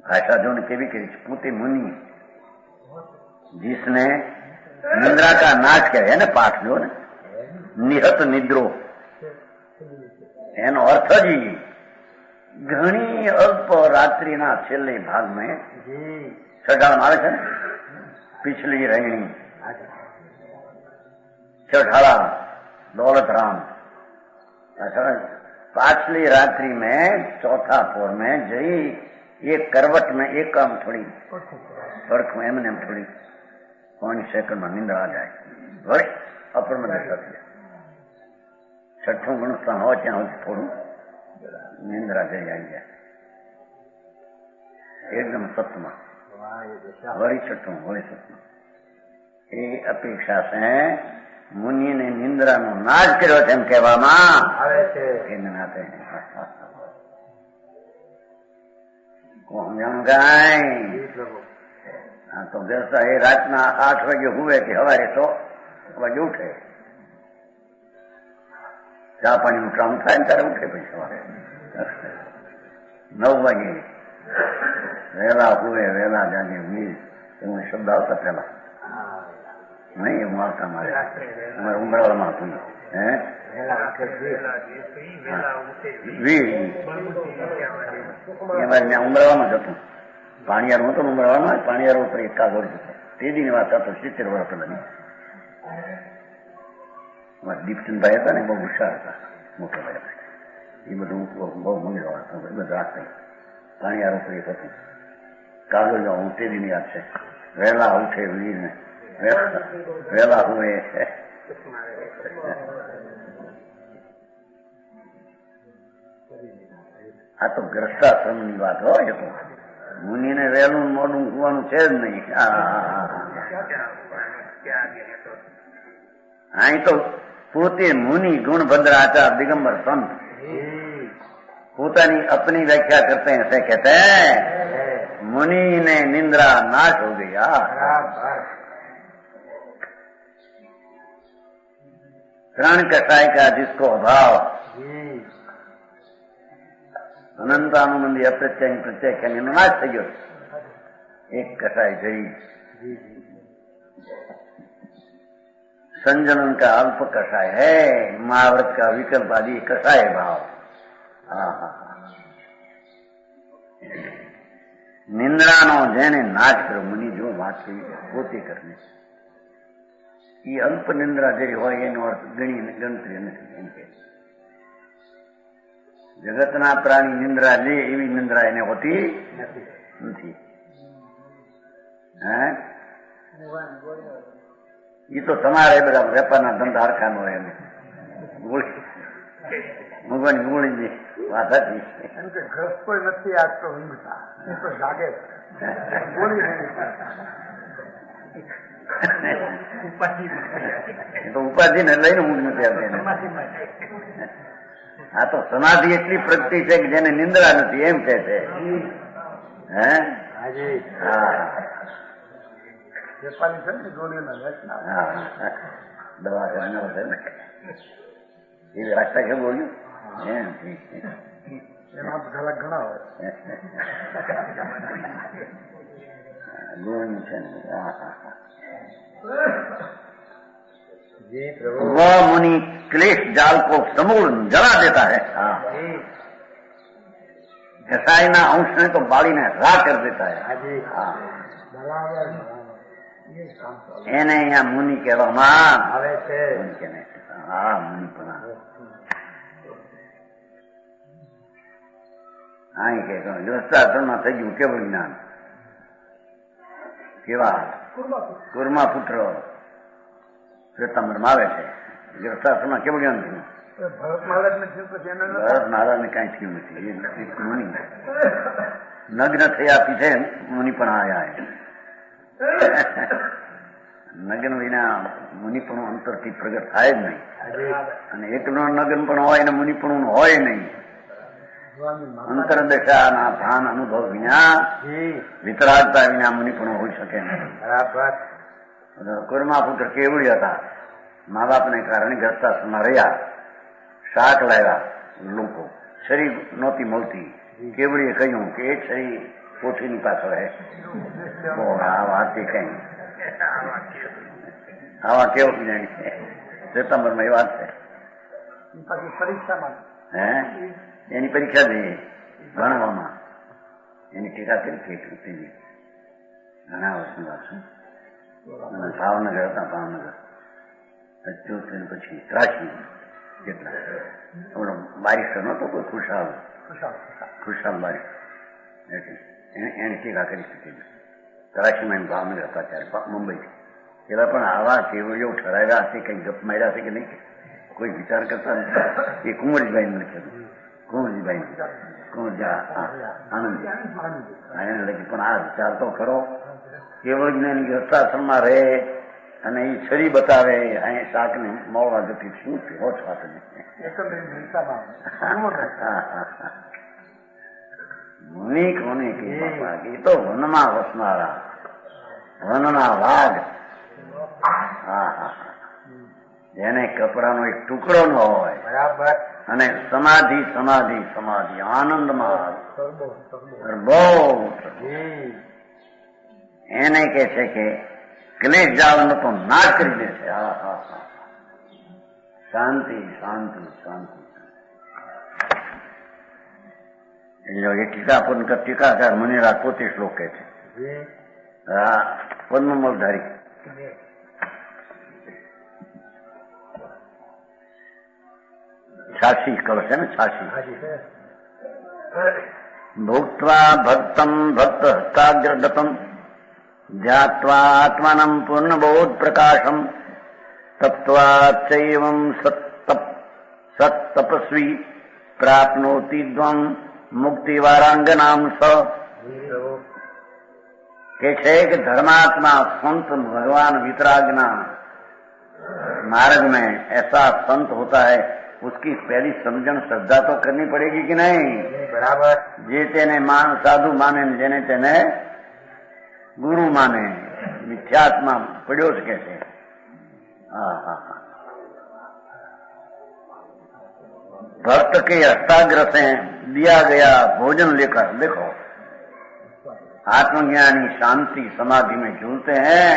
Speaker 2: भाषा जो ने केवी करी पूते मुनि जिसने निंद्रा का नाश किया है ना, पाठ जो ने निहत निद्रो एनो अर्थ जी घणी अल्प रात्रि ना छेल्ले भाग में चढ़ाड़ आवे छे, पिछली रहणी चढ़ाड़ा दौलत राम, पाछली रात्रि में चौथा पोर में जई एक करवट में एक काम थोड़ी फर्क में एमने थोड़ी 5 सेकंड में निंद्रा आ जाए. वही अपर में दशा थी. छठों गुणस्थान हो त्या थोड़ू निंद्रा जई आई जाए एकदम सत्मा. वही छठों वही सत्मा. ये अपेक्षा से મુનિને નિંદ્રાનો નાશ કર્યો તેમ કહેવામાં
Speaker 3: આવે છે.
Speaker 2: નાતે કોણ જાણું કાંઈ.
Speaker 3: જી પ્રભુ.
Speaker 2: હા તો વ્યવસ્થા એ રાતના 8 વાગે હુવે કે સવારે 6 વાગે ઉઠે. ચા પાણીનું કામ થાય ને ત્યારે ઉઠે પછી સવારે 9 વાગે વહેલા હુવે વહેલા જાગે એવું શબ્દ આવતા પેલા નહીં એવું આવતા અમારે ઉમરાળામાં હતું. હે ઉમરાળામાં જ હતું. પાણીયાર હતો ઉમરાળામાં. પાણીયાર ઉપર 1 વર્ષ હતો. તે દીની વાત હતો 70 વર્ષ પહેલાની. દીપચંદભાઈ હતા ને બહુ હોશિયાર હતા. મોટા ભાઈ એ બધું બહુ મંગળવાર હતા. બધું રાખતા પાણીયાર ઉપર 1 હતું. કાગળ જાઓ હું તે દીની વાત છે. વહેલા ઉઠે વીરને વહેલા હુએ. આ તો ગ્રસ્તાશ્રમની વાત હોય તો મુનિને વહેલું મોડું હોવાનું છે જ નહીં. અહીં તો પોતે મુનિ ગુણભદ્ર આચાર દિગંબર સંત પોતાની अपनी व्याख्या करते हैं ऐसे कहते हैं मुनि ने निंद्रा नाश हो गया. प्राण कषाय का जिसको अभाव अनंतानुबंधी अप्रत्यय प्रत्यय एનો નાશ થઈ ગયો. એક कषाय જઈ संजनन का अल्प कषाय है. महाव्रत का विकल्प आदि कषाय भाव. નિંદ્રાનો જેને નાશ કર્યો મુનિ જો વાત કરી પોતે કરને એ અલ્પ નિંદ્રા જે હોય એનો અર્થ ગણતરી નથી. એમ કે જગતના પ્રાણી નિંદ્રા લે એવી નિંદ્રા એને હોતી નથી. હે એ તો તમારે બધા વેપારના ધંધા હરખાનો હોય એને ભગવાન ગોળીની વાત હતી.
Speaker 3: ગ્રસ્ત કોઈ નથી આજ તો ઊંઘતા એ તો જાગે
Speaker 2: તો ઉપાધિ ને લઈને ઊંઘ નથી આવતી. આ તો સમાધિ એટલી પ્રગતિ છે કે જેને નિંદ્રા નથી એમ કે છે. હે હા
Speaker 3: વેપારી છે ને ગોળીઓના
Speaker 2: હા દવા કરનાર છે ને એ રાખતા કે બોલ્યું
Speaker 3: એમાં ઘણા ઘણા હોય
Speaker 2: ગોળનું છે ને.
Speaker 3: जी प्रभु.
Speaker 2: वह मुनि क्लेश जाल को समूल जला देता है. कसाईना अंश ने तो बाड़ी ने रा कर देता है. એને અહીંયા મુનિ કહેવામાં
Speaker 3: આવે છે.
Speaker 2: હા મુનિ પણ અહીં કે ગૃહસ્થાશ્રમમાં થઈ ગયું કેવું જ્ઞાન. કેવા કુર્મા પુત્ર શ્વેતાંબરમાં આવે છે. ગૃહસ્થાશ્રમમાં કેવું જ્ઞાન થયું?
Speaker 3: ભરત મહારાજ ને થયું પછી
Speaker 2: ભરત મહારાજ ને કઈ થયું નથી. એ મુનિ નગ્ન થયા પીછે મુનિ પણ આયા. નગન વિના મુનિપણું અંતરથી પ્રગટ થાય જ નહીં. અને એકનો નગન પણ હોય ને મુનિપણું હોય નહીં. અંતરદશાના ભાન અનુભવ વિના વિતરાગતા વિના મુનિપણું હોઈ શકે નહીં. કુર્મા પુત્ર કેવડી હતા. મા બાપને કારણે ગ્રસ્તાશ્રમમાં રહ્યા. શાક લાવ્યા લોકો. શરીર નહોતી મળતી. કેવડીએ કહ્યું કે એક શરીર પોથીની પાછળ હે. આ વાત કઈ આવા કેવું જાણી સપ્ટેમ્બરમાં એ વાત છે.
Speaker 3: પરીક્ષામાં
Speaker 2: હે એની પરીક્ષા દઈએ ભણવામાં એની ટીકા કરી ઘણા વર્ષની વાત છે. ભાવનગર હતા. ભાવનગર 74 પછી ત્રાસી કેટલા આપણો બારીસ્ટર નતો કોઈ ખુશાલ બારીસ્ટર એને ટીકા કરી શકી. કરાચીમાં ભાવનગર હતા ત્યારે મુંબઈથી. એવા પણ આવા કેવડીઓ ઠરાવ્યા હશે કઈ ગપ માર્યા હશે કે નહીં કોઈ વિચાર કરતા નથી. એ કુંવરજીભાઈ લખેલું. કુંવરજી આનંદ એને લખી. પણ આ વિચાર તો ખરો કેવળ જ્ઞાની ગ્રસ્તાશ્રમમાં રહે અને એ છરી બતાવે અહીં શાકને મોળવા જતી શું હોત વાત મુનિ કોને કે બાપા એ તો વનમાં વસનારા વનના વાઘ. હા હા, જેને કપડાનો એક ટુકડો ન હોય
Speaker 3: બરાબર
Speaker 2: અને સમાધિ સમાધિ સમાધિ આનંદમાં બહુ એને કે છે કે ક્લેશ જાળનો તો નાશ કરી દે છે. હા હા હા, શાંતિ શાંતિ શાંતિ. એ ટીકાકાર મુનિરાજ પોતે શ્લોક કહે છે. હા, પદ્મમલધારી છાસી કરો છે ને, છાસી. ભોક્ત્વા ભક્તમ ભક્ત હસ્તાગ્રગતમ ધ્યાત્વા આત્માનમ પૂર્ણબોધ પ્રકાશમ તપ્ત્વા ચૈવમ સત્તપસ્વી પ્રાપ્નોતિ દ્વમ મુક્તિ વારાંગનામ સ. કે છે કે ધર્मात्मा संत भगवान वितरागना मार्ग में ऐसा संत होता है, उसकी पहली समझन श्रद्धा तो करनी पड़ेगी कि नहीं?
Speaker 3: बराबर.
Speaker 2: जे तेने मान साधु माने जेने तेने गुरु माने मिथ्यात्मा पड़ो ज कहते. हाँ हाँ हाँ. भक्त के हस्ताग्र से दिया गया भोजन लेकर देखो आत्मज्ञानी शांति समाधि में झूलते हैं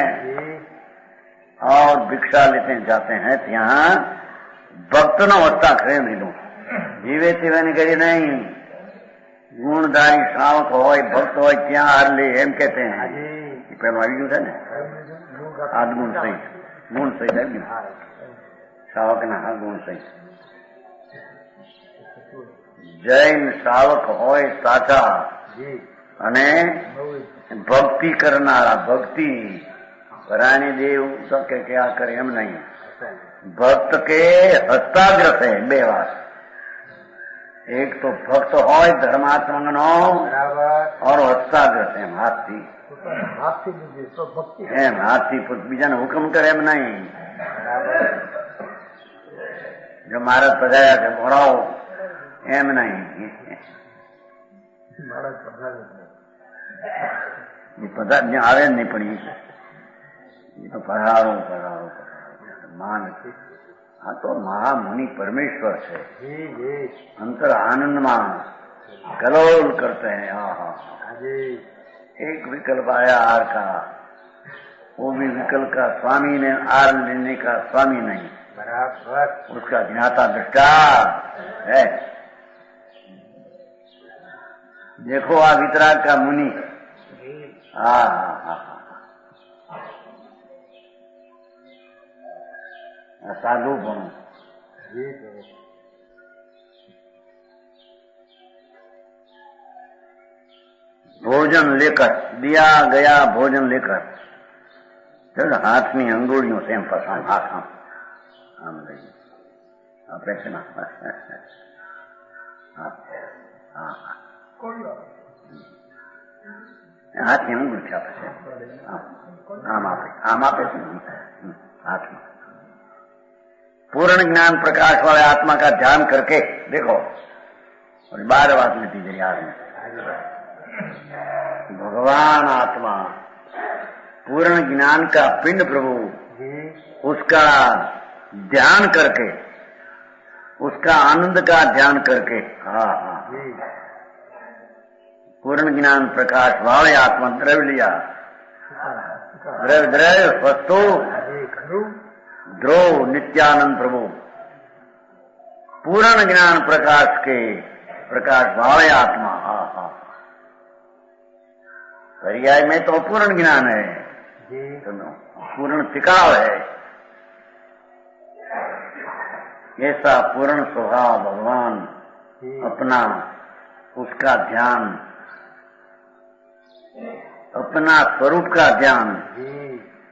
Speaker 2: और भिक्षा लेते जाते हैं. यहाँ भक्त नो वत्ता खरे मिलू जीवे तीवे करी नहीं. गुणधारी श्रावक हो भक्त हो त्या हार ले एम कहते हैं. पहले आई गયું છે ને આદગુણ સહિત ગુણ સહિત આવી ગયું શ્રાવક ના હા ગુણ સહિત. જૈન શ્રાવક હોય સાચા અને ભક્તિ કરનારા ભક્તિ પરાણી દેવ કે क्या करे એમ નહીં. भक्त के हस्ताग्र से बे बात. एक तो भक्त हो धर्मात्मा और हस्ताग्र से हाथ थी एम हाथ थी बीजा ने हुक्म करे एम नहीं. जो महाराज पधार्યા છે ભણાવો એમ નહીં. પધાર આવે જ નહીં પણ એ તો પધારો પધારો मान. हाँ तो महामुनि परमेश्वर से अंतर आनंद में कलोल करते हैं. हाँ हाँ. एक विकल्प आया आर का, वो भी विकल्प का स्वामी ने आर लेने का स्वामी नहीं. बराबर. उसका ज्ञाता दृष्टा है. देखो आ वितराग का मुनि. हाँ हाँ हाँ. साधु बनो. भोजन लेकर दिया गया भोजन लेकर चल हाथ में अंगुलियों से फंसा हाथ आम लगी ऑपरेशन हाथ में अंगुल क्या फंसे आम आपे हाथ में. पूर्ण ज्ञान प्रकाश वाले आत्मा का ध्यान करके देखो. और 12 बात लेती जरी आज में भगवान आत्मा पूर्ण ज्ञान का पिंड प्रभु उसका ध्यान करके उसका आनंद का ध्यान करके. हाँ हाँ. पूर्ण ज्ञान प्रकाश वाले आत्मा द्रव्य लिया. द्रव्य वस्तु ध्रुव नित्यानंद प्रभु पूर्ण ज्ञान प्रकाश के प्रकाश वाले आत्मा. हाँ हाँ. पर्याय में तो पूर्ण ज्ञान है, पूर्ण टिकाव है. ऐसा पूर्ण स्वभाव भगवान अपना उसका ध्यान अपना स्वरूप का ध्यान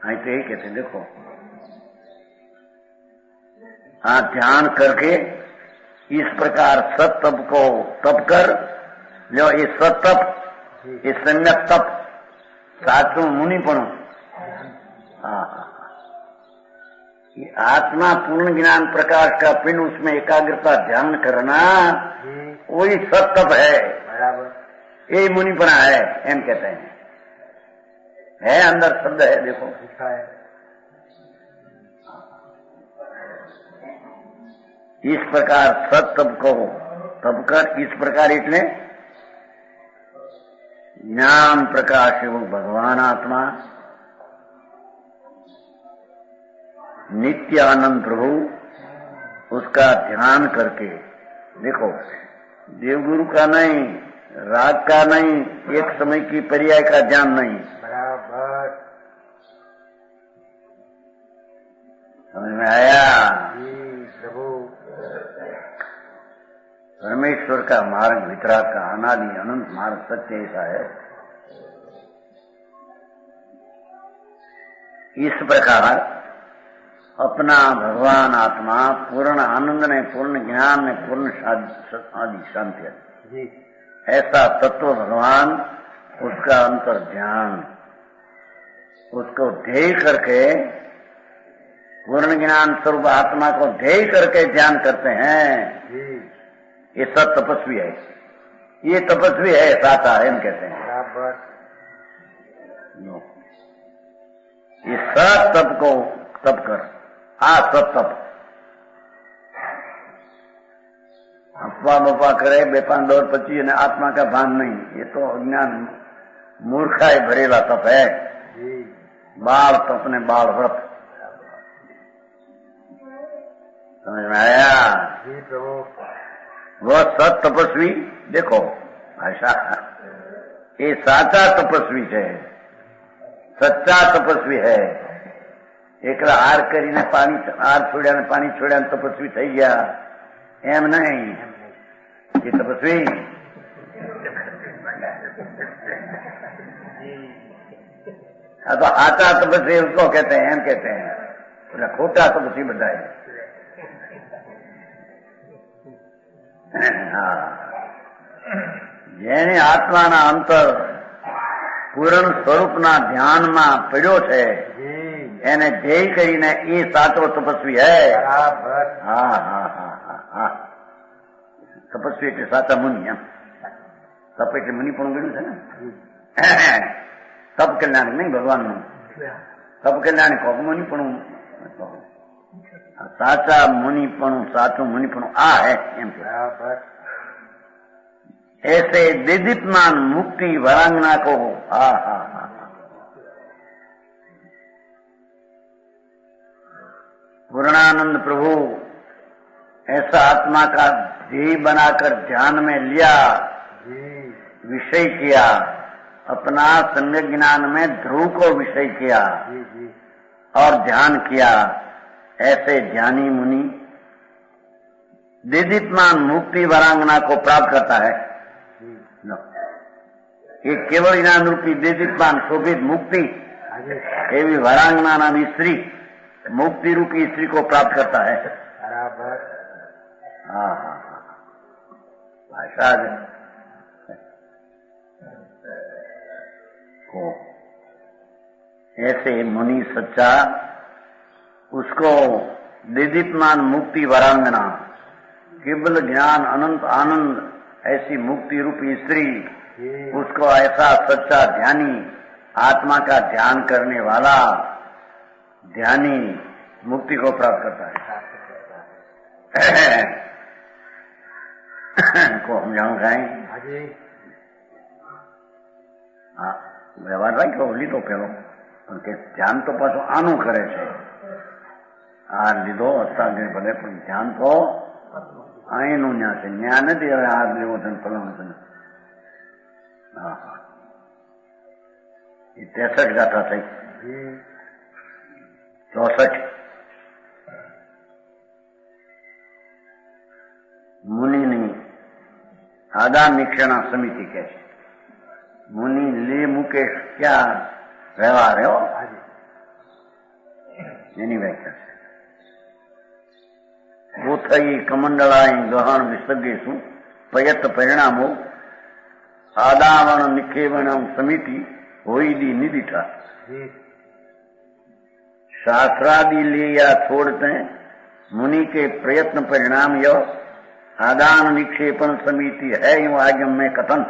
Speaker 2: आई तो यही कहते देखो. हाँ ध्यान करके इस प्रकार सत्तप को तप कर जो ये सत्तप ये सम्यक तप साचो मुनिपणु. हाँ कि आत्मा पूर्ण ज्ञान प्रकाश का पिंड, उसमें एकाग्रता ध्यान करना वही सत्तप है।
Speaker 3: बराबर
Speaker 2: यही मुनिपना है, एम कहते हैं। है अंदर शब्द है, देखो
Speaker 3: लिखा है।
Speaker 2: इस प्रकार सत्तप को तप कर, इस प्रकार इतने ज्ञान प्रकाश एवं भगवान आत्मा नित्य आनंद प्रभु, उसका ध्यान करके देखो, देवगुरु का नहीं, राग का नहीं, एक समय की पर्याय का ध्यान नहीं,
Speaker 3: बराबर
Speaker 2: समझ में आया?
Speaker 3: जी प्रभु।
Speaker 2: परमेश्वर का मार्ग वितराग का अनादि अनंत मार्ग सत्य ऐसा है। इस प्रकार अपना भगवान आत्मा पूर्ण आनंद ने, पूर्ण ज्ञान ने, पूर्ण आदि शांति है,
Speaker 3: जी
Speaker 2: ऐसा तत्व भगवान, उसका अंतर ध्यान, उसको ध्येय करके, पूर्ण ज्ञान स्वरूप आत्मा को ध्येय करके ध्यान करते हैं।
Speaker 3: जी
Speaker 2: ये सब तपस्वी है, ये तपस्वी है, साता है, हम कहते हैं।
Speaker 3: बराबर
Speaker 2: ये सब तप को तप कर, सब तप अफवाह बफा करे, बेपान दौड़ पची ने आत्मा का भान नहीं, ये तो अज्ञान मूर्खाई भरेला तप है।
Speaker 3: जी
Speaker 2: बाल तप ने बाल व्रत, समझ में आया?
Speaker 3: जी प्रभु।
Speaker 2: वह सत तपस्वी देखो भाषा, ये साचा तपस्वी है, सच्चा तपस्वी है। एकला हार करीने पानी, हार छोड्या ने पानी छोड्या ने तपस्वी થઈ ગયા, એમ नहीं। ये तपस्वी तो आचा तपस्वी उसको कहते हैं, एम कहते हैं, बोला खोटा तपस्वी बताए। हाँ, જેને આત્માના અંતર પૂર્ણ સ્વરૂપના ધ્યાનમાં પડ્યો છે, એને ધ્યેય કરીને એ સાચો તપસ્વી है।
Speaker 3: बराबर
Speaker 2: हाँ हाँ हाँ हाँ हाँ, तपस्वी એટલે સાચા મુનિ, એમ તપ એટલે મુનિ પણ ગણ્યું છે ને। તપ કલ્યાણ નહીં ભગવાનનું, તપ કલ્યાણ કોક મુનિ પણ સાચા મુનિપણું, સાચું મુનિપણું આ है એમ કે।
Speaker 3: बराबर
Speaker 2: ऐसे दिदीप्यमान मुक्ति वरांगना को, हाँ हाँ हाँ, पूर्णानंद प्रभु ऐसा आत्मा का ध्येय बनाकर ध्यान में लिया,
Speaker 3: जी
Speaker 2: विषय किया, अपना सम्यक ज्ञान में ध्रुव को विषय किया
Speaker 3: जी जी
Speaker 2: और ध्यान किया। ऐसे ज्ञानी मुनि दिदीप्यमान मुक्ति वरांगना को प्राप्त करता है। ये केवल ज्ञान रूपी दिदीप्यमान शोभित मुक्ति एवं वरांगना नामी स्त्री, मुक्ति रूपी स्त्री को प्राप्त करता है।
Speaker 3: बराबर
Speaker 2: हाँ हाँ हाँ, भाषा को ऐसे मुनि सच्चा उसको दिदीप्यमान मुक्ति वरांगना, केवल ज्ञान अनंत आनंद ऐसी मुक्ति रूपी स्त्री, उसको ऐसा सच्चा ध्यानी, आत्मा का ध्यान करने वाला ध्यानी मुक्ति को प्राप्त करता है। को हम जाऊंगाई हाँ, व्यवहार राख्यो લીધો પેલો, કે ધ્યાન તો પાછું આનું કરે છે। આ લીધો હસ્તાંતર ભલે, પણ ધ્યાન તો અહીંનું ન્યા છે, ન્યા નથી। હવે આ લેવો છે ફલાણું છે। હા હા, એ 63 ગાથા થઈ, 64 મુનિની આદાનિક્ષણા સમિતિ કહે છે। मुनि ले मुकेश क्या व्यवहार है, એની વ્યાખ્યા છે। वो थई कमंडलाई गहन विसर्गेशु पयत परिणामो आदावण निकेवण समिति होई दी निदिठा। शास्त्रादि ले या छोड़ते हैं, मुनि के प्रयत्न परिणाम यह आदान निक्षेपण समिति है यूं आगम में कथन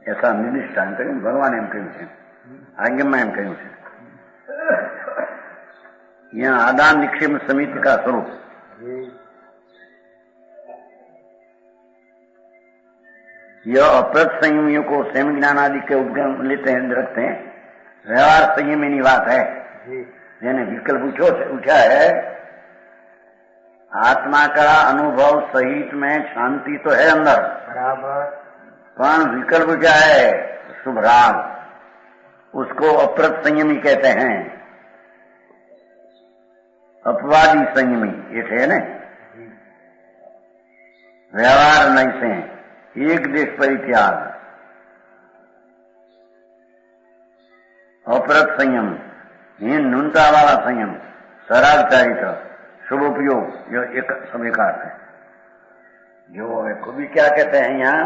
Speaker 2: ऐसा निर्दिष्टान કર્યું ભગવાન એમ કહ્યું છે, આજ્ઞામાં એમ કહ્યું છે. यहाँ आदान निक्षेप समिति का स्वरूप यह अप्रत संयमियों को स्वयं ज्ञान आदि के उपक्रम लेते हैं, रखते हैं. व्यवहार संयमिनी बात है જેને વિકલ્પ ઉઠ્યા है. आत्मा का अनुभव सहित में शांति तो है अंदर बराबर, पर विकल्प क्या है? शुभ राग, उसको अप्रत संयमी कहते हैं. अपवादी संयमी एक है ना. व्यवहार नहीं से एक देश परित्याग, अपरत संयम, ये न्यूनता वाला संयम, सराग चारित्र, शुभ उपयोग, जो एक समीकार है. जो कवि क्या कहते हैं यहाँ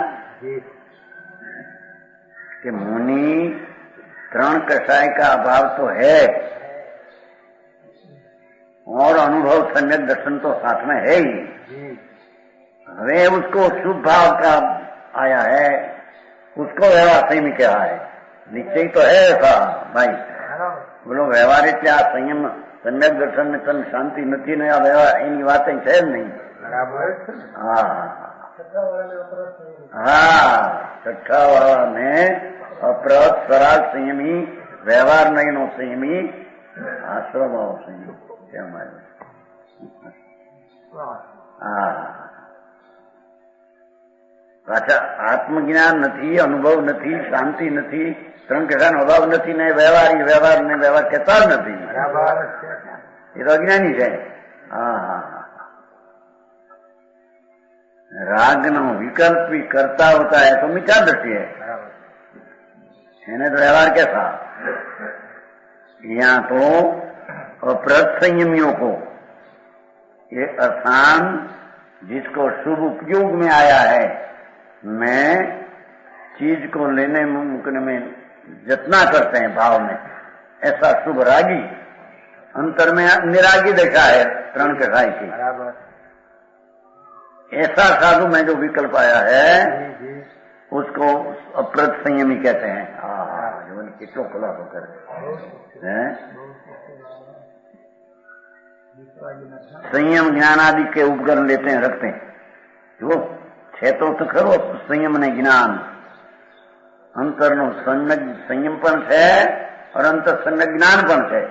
Speaker 2: कि मुनि त्रण कषाय का अभाव तो है और अनुभव सम्यक दर्शन तो साथ में है ही. वे उसको शुभ भाव का आया है, उसको व्यवहार संयमी कहा है. निश्चय तो है ऐसा भाई, बोलो व्यवहार એટલે આ સંયમ सम्यक दर्शन में तन शांति નથી ને આ વ્યવહાર એની વાત છે જ નહીં. બરાબર. હા હા, છઠ્ઠા વાળા ને અપ્રત સરાગ સંયમી, વ્યવહાર નહીં નો સંયમી, આશ્રમ વાળો સંયમી કેમ આવ્યો? હા, પાછા આત્મજ્ઞાન નથી, અનુભવ નથી, શાંતિ નથી, ત્રણ કશાનો અભાવ નથી ને વ્યવહારી વ્યવહાર ને વ્યવહાર કહેતા જ નથી. એ તો અજ્ઞાની છે. હા હા, रागनो विकल्प भी करता होता है तो मिथ्या दृष्टि है, तो व्यवहार कैसा? यहाँ तो अप्रत संयमियों को ये अर्थान जिसको शुभ उपयोग में आया है, मैं चीज को लेने मुकने में जतना करते हैं भाव में, ऐसा शुभ रागी अंतर में निरागी देखा है तरण कषाय की. ऐसा साधु में जो विकल्प आया है उसको अप्रत संयमी कहते हैं. जीवन कितना खुलासा करे संयम ज्ञान आदि के उपकरण लेते हैं, रखते हैं. जो क्षेत्रों तो खरो संयम ने ज्ञान अंतर नो संयम पण है और अंतर सम्यक ज्ञान पण है.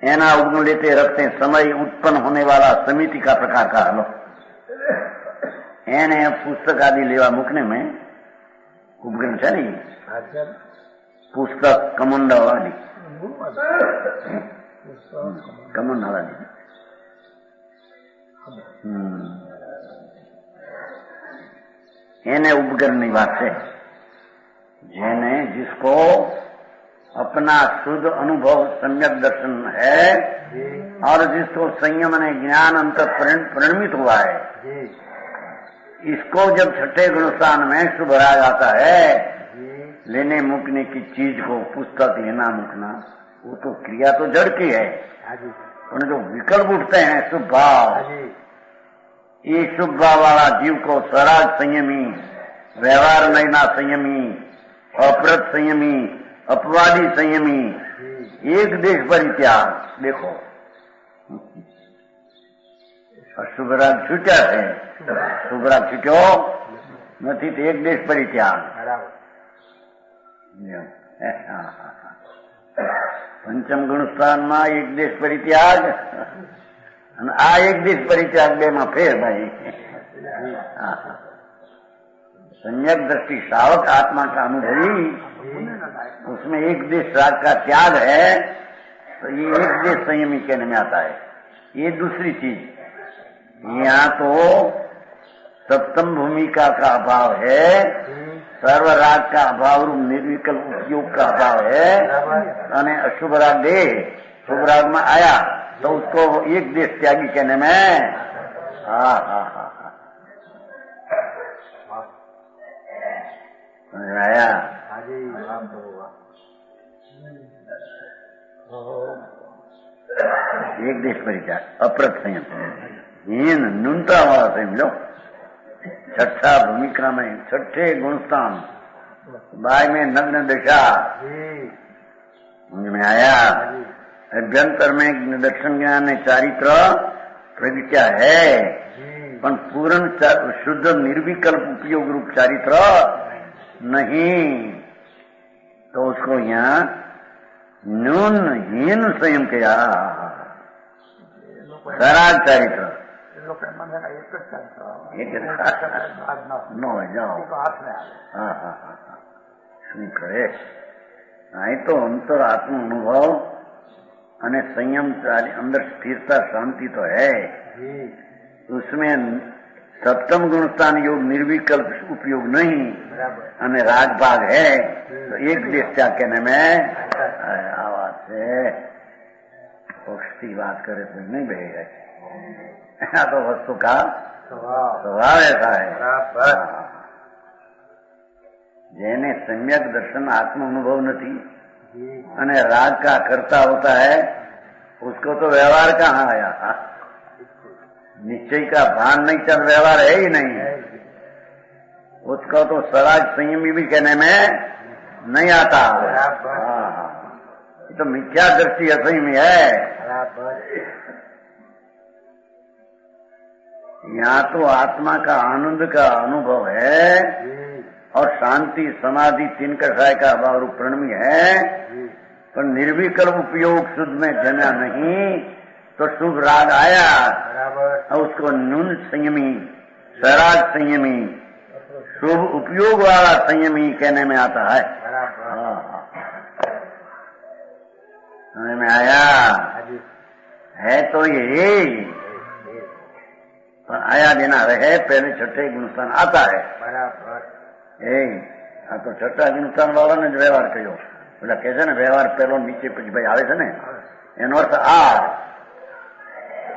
Speaker 2: एना उपगुण लेते रखते हैं. समय उत्पन्न होने वाला समिति का प्रकार का हलो एने पुस्तक आदि लेवा मुकने में उपगुण है नहीं. पुस्तक कमंड आदि कमंड आदि एने उपकरण की बात है. जेने जिसको अपना शुद्ध अनुभव सम्यक दर्शन है और जिसको संयम ने ज्ञान अंतर परिणमित हुआ है, इसको जब छठे गुणस्थान में शुभ राग आता है, लेने मुकने की चीज को पुस्तक लेना मुकना वो तो क्रिया तो जड़ की है. उन्हें जो विकल्प उठते हैं शुभ भाव, ये शुभ भाव वाला जीव को सराग संयमी, व्यवहार नैना संयमी, अप्रत संयमी, अपवादी संयमी, एक देश परित्याग. देखो शुभ राग छूट्या है, शुभ राग छूट्यो નથી તો એક દેશ પરિત્યાગ. પંચમ ગુણસ્થાન માં એક દેશ પરિત્યાગ અને આ એક દેશ પરિત્યાગ બે માં ફેર ભાઈ. सम्यक दृष्टि श्रावक आत्मा का अनुभवी, उसमें एक देश राग का त्याग है तो ये एक देश संयमी कहने में आता है. ये दूसरी चीज. यहाँ तो सप्तम भूमिका का अभाव है, सर्व राग का अभाव, निर्विकल्प उपयोग का अभाव है, અને अशुभ राग दे शुभ राग में आया तो उसको एक देश त्यागी कहने में. हाँ हाँ हाँ आया. एक देश परिचार अप्रत संयम हीन न्यूनता वाला संयम लो। छठा भूमिका में छठे गुणस्थान बाय में नग्न दशा समझ में आया। अभ्यंतर में निदर्शन ज्ञान चारित्र प्रगट्या है पर पूर्ण शुद्ध निर्विकल्प उपयोग रूप चारित्र नहीं, तो उसको यहाँ न्यून हीन संयम किया। सराग चारित्र નો જાઓ શું કરે અહીં તો અંતર આત્મ અનુભવ અને संयम अंदर स्थिरता शांति तो है, उसमें सप्तम गुणस्थान योग निर्विकल्प उपयोग नहीं અને राग भाग है, तो एक देशा कहने में आवाज से पक्ष की बात करे तो नहीं बहेगा। तो वस्तु का स्वभाव ऐसा है। જેને सम्यक दर्शन आत्म अनुभव नहीं અને राग का करता होता है, उसको तो व्यवहार कहाँ आया। निश्चय का भान नहीं चल, व्यवहार है ही नहीं। उसको तो सराग संयमी भी कहने में नहीं आता। ये तो मिथ्या दृष्टि असंयमी है। यहाँ तो आत्मा का आनंद का अनुभव है और शांति समाधि तीन कषाय का अभाव रूप प्रणमी है, पर निर्विकल्प उपयोग शुद्ध में जमा नहीं, तो शुभ राग आया और उसको न्यून संयमी सराग संयमी शुभ उपयोग वाला संयमी कहने में आता है। समझ में आया है तो ये पर आया देना रहे पहले छठे गुणस्थान आता है। आ तो छठा गुणस्थान वाला ने व्यवहार कहो એટલે કે છે ને વ્યવહાર પેલો નીચે પછી ભાઈ આવે છે ને, એનો અર્થ આ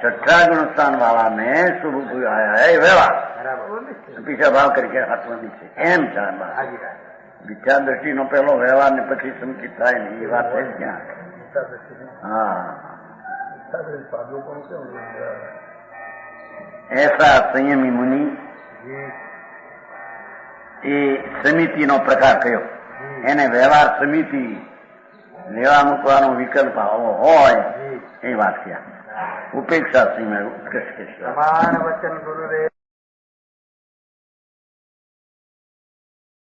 Speaker 2: छठा गुणस्थान वाला ने शुभ आया है व्यवहार पीछा भाव करके हाथમાં નીચે એમ ચાલે। વિચાર દ્રષ્ટિનો પેલો વ્યવહાર ને પછી સંકિત થાય ને એ વાત છે ક્યાં। હા ऐसा संयमी मुनि એ સમિતિનો પ્રકાર કયો, એને વ્યવહાર સમિતિ લેવા મૂકવાનો વિકલ્પ હોય એ વાત ક્યાં। ઉપેક્ષા સિંહ ઉત્કૃષ્ટ
Speaker 3: સમાન વચન ગુરુદેવ।